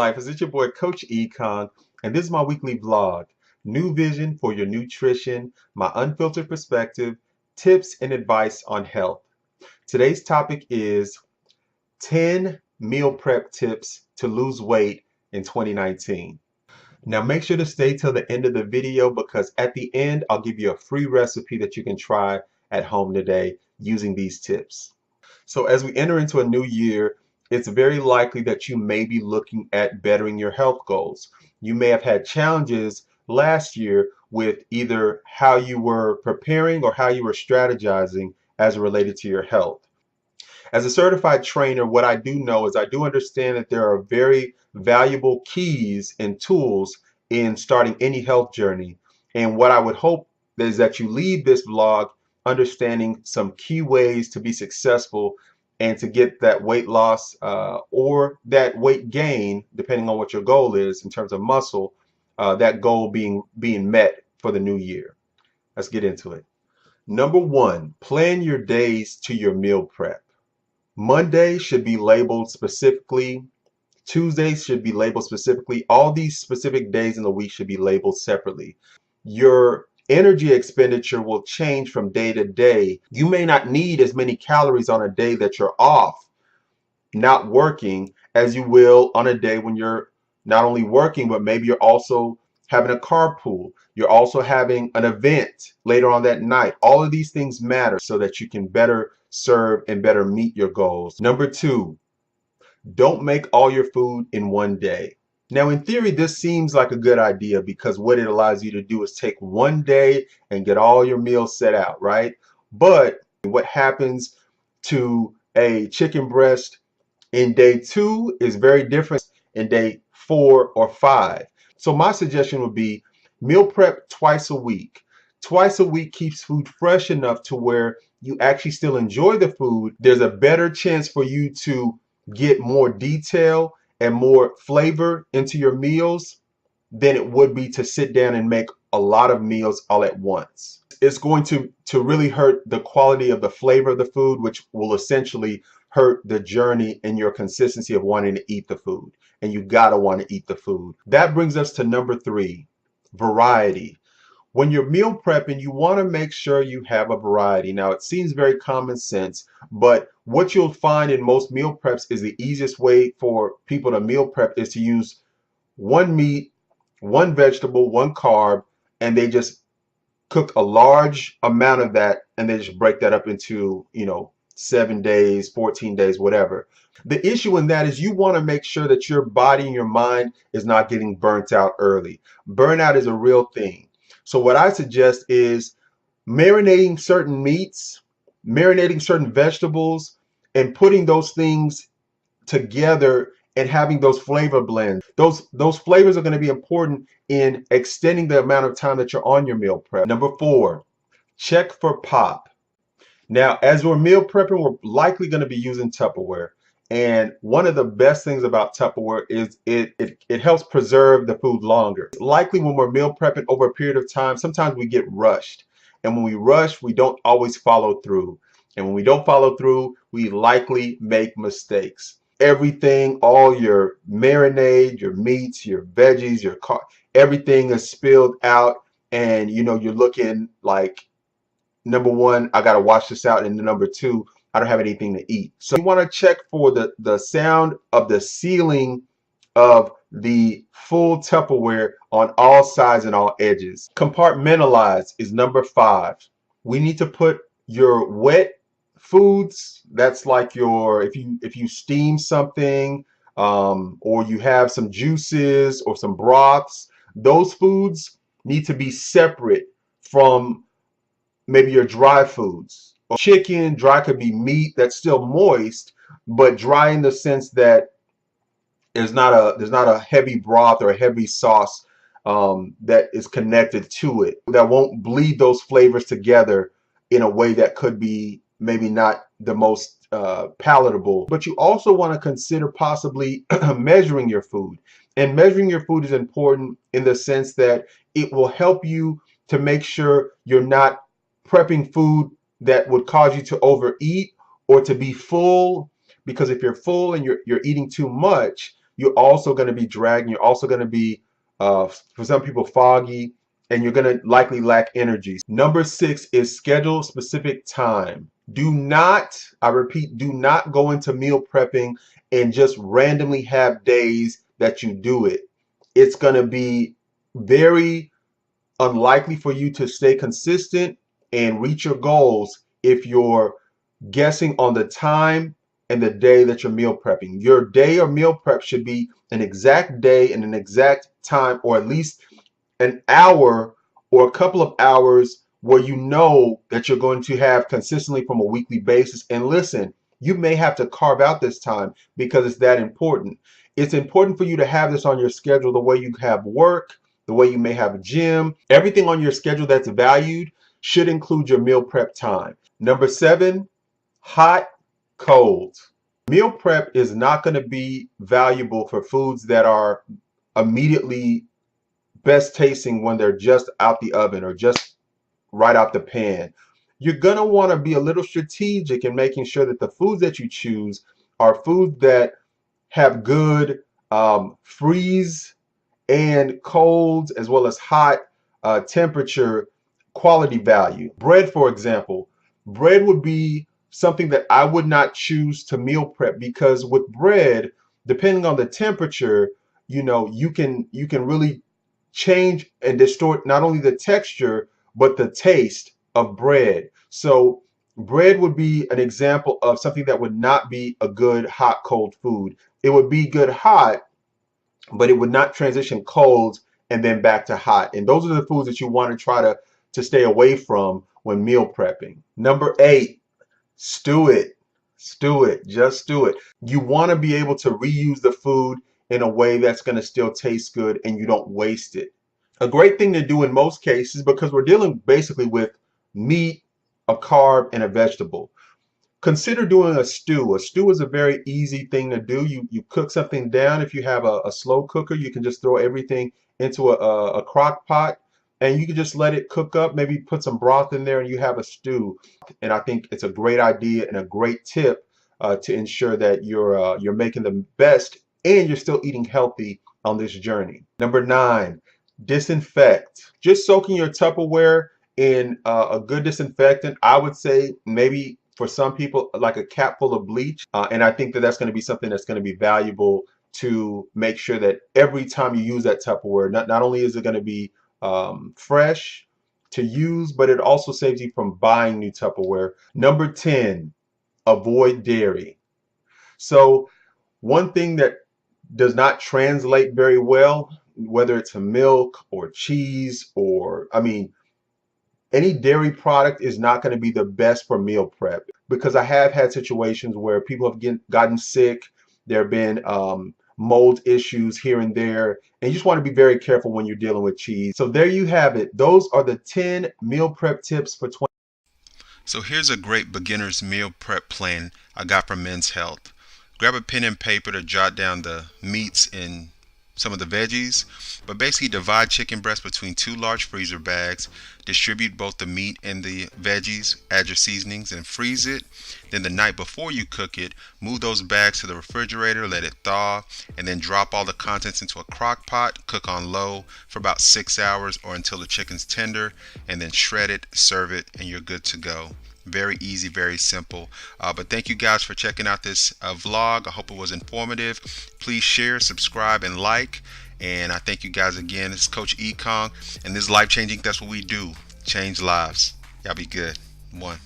lifers, it's your boy Coach Econ, and this is my weekly vlog. New vision for your nutrition, my unfiltered perspective, tips and advice on health. Today's topic is 10 meal prep tips to lose weight in 2019. Now make sure to stay till the end of the video because at the end I'll give you a free recipe that you can try at home today using these tips. So as we enter into a new year, it's very likely that you may be looking at bettering your health goals. You may have had challenges last year with either how you were preparing or how you were strategizing as it related to your health. As a certified trainer, what I do know is I do understand that there are very valuable keys and tools in starting any health journey. And what I would hope is that you leave this vlog understanding some key ways to be successful and to get that weight loss or that weight gain, depending on what your goal is in terms of muscle, that goal being met for the new year. Let's get into it. Number one, plan your days to your meal prep. Monday should be labeled specifically. Tuesdays should be labeled specifically. All these specific days in the week should be labeled separately. Your energy expenditure will change from day to day. You may not need as many calories on a day that you're off, not working, as you will on a day when you're not only working, but maybe you're also having a carpool. You're also having an event later on that night. All of these things matter so that you can better serve and better meet your goals. Number two, don't make all your food in one day. Now, in theory, this seems like a good idea because what it allows you to do is take one day and get all your meals set out, right? But what happens to a chicken breast in day 2 is very different in day 4 or 5. So my suggestion would be meal prep twice a week. Twice a week keeps food fresh enough to where you actually still enjoy the food. There's a better chance for you to get more detail and more flavor into your meals than it would be to sit down and make a lot of meals all at once. It's going to really hurt the quality of the flavor of the food, which will essentially hurt the journey and your consistency of wanting to eat the food. And you gotta want to eat the food. That brings us to number 3, variety. When you're meal prepping, you want to make sure you have a variety. Now, it seems very common sense, but what you'll find in most meal preps is the easiest way for people to meal prep is to use one meat, one vegetable, one carb, and they just cook a large amount of that and they just break that up into, 7 days, 14 days, whatever. The issue in that is you want to make sure that your body and your mind is not getting burnt out early. Burnout is a real thing. So what I suggest is marinating certain meats, marinating certain vegetables, and putting those things together and having those flavor blends. Those flavors are going to be important in extending the amount of time that you're on your meal prep. Number 4, check for pop. Now, as we're meal prepping, we're likely going to be using Tupperware. And one of the best things about Tupperware is it helps preserve the food longer. Likely when we're meal prepping over a period of time, sometimes we get rushed. And when we rush, we don't always follow through. And when we don't follow through, we likely make mistakes. Everything, all your marinade, your meats, your veggies, everything is spilled out. And you're looking like, number 1, I got to wash this out. And number 2, I don't have anything to eat. So you want to check for the sound of the sealing of the full Tupperware on all sides and all edges. Compartmentalize is number 5. We need to put your wet foods, that's like if you steam something or you have some juices or some broths, those foods need to be separate from maybe your dry foods. Chicken, dry could be meat that's still moist, but dry in the sense that there's not a heavy broth or a heavy sauce that is connected to it that won't bleed those flavors together in a way that could be maybe not the most palatable. But you also want to consider possibly measuring your food. And measuring your food is important in the sense that it will help you to make sure you're not prepping food that would cause you to overeat or to be full, because if you're full and you're eating too much, you're also going to be dragging. You're also going to be, for some people, foggy, and you're going to likely lack energy. Number 6 is schedule specific time. Do not, I repeat, do not go into meal prepping and just randomly have days that you do it. It's going to be very unlikely for you to stay consistent and reach your goals if you're guessing on the time and the day that you're meal prepping. Your day or meal prep should be an exact day and an exact time, or at least an hour or a couple of hours where you know that you're going to have consistently from a weekly basis. And listen, you may have to carve out this time because it's that important. It's important for you to have this on your schedule the way you have work, the way you may have a gym. Everything on your schedule that's valued should include your meal prep time. Number 7, hot, cold. Meal prep is not going to be valuable for foods that are immediately best tasting when they're just out the oven or just right out the pan. You're going to want to be a little strategic in making sure that the foods that you choose are foods that have good freeze and cold as well as hot temperature quality value. Bread, for example, bread would be something that I would not choose to meal prep, because with bread, depending on the temperature, you can really change and distort not only the texture but the taste of bread. So bread would be an example of something that would not be a good hot cold food. It would be good hot, but it would not transition cold and then back to hot. And those are the foods that you want to try to stay away from when meal prepping. Number 8, stew it. Stew it. Just stew it. You want to be able to reuse the food in a way that's going to still taste good and you don't waste it. A great thing to do in most cases, because we're dealing basically with meat, a carb, and a vegetable. Consider doing a stew. A stew is a very easy thing to do. You cook something down. If you have a slow cooker, you can just throw everything into a crock pot and you can just let it cook up. Maybe put some broth in there and you have a stew. And I think it's a great idea and a great tip to ensure that you're making the best and you're still eating healthy on this journey. Number 9, disinfect. Just soaking your Tupperware in a good disinfectant. I would say maybe for some people like a cap full of bleach. And I think that that's going to be something that's going to be valuable to make sure that every time you use that Tupperware, not only is it going to be fresh to use, but it also saves you from buying new Tupperware. Number 10, avoid dairy. So one thing that does not translate very well, whether it's a milk or cheese or, any dairy product is not going to be the best for meal prep, because I have had situations where people have gotten sick. There have been mold issues here and there, and you just want to be very careful when you're dealing with cheese. So there you have it. Those are the 10 meal prep tips for 20. So here's a great beginner's meal prep plan I got from Men's Health. Grab a pen and paper to jot down the meats and some of the veggies, but basically divide chicken breast between 2 large freezer bags, distribute both the meat and the veggies, add your seasonings and freeze it. Then the night before you cook it, move those bags to the refrigerator, let it thaw, and then drop all the contents into a crock pot, cook on low for about 6 hours or until the chicken's tender, and then shred it, serve it, and you're good to go. Very easy, very simple. But thank you guys for checking out this vlog. I hope it was informative. Please share, subscribe, and like. And I thank you guys again. It's Coach Ekong, and this is life changing. That's what we do. Change lives. Y'all be good. 1.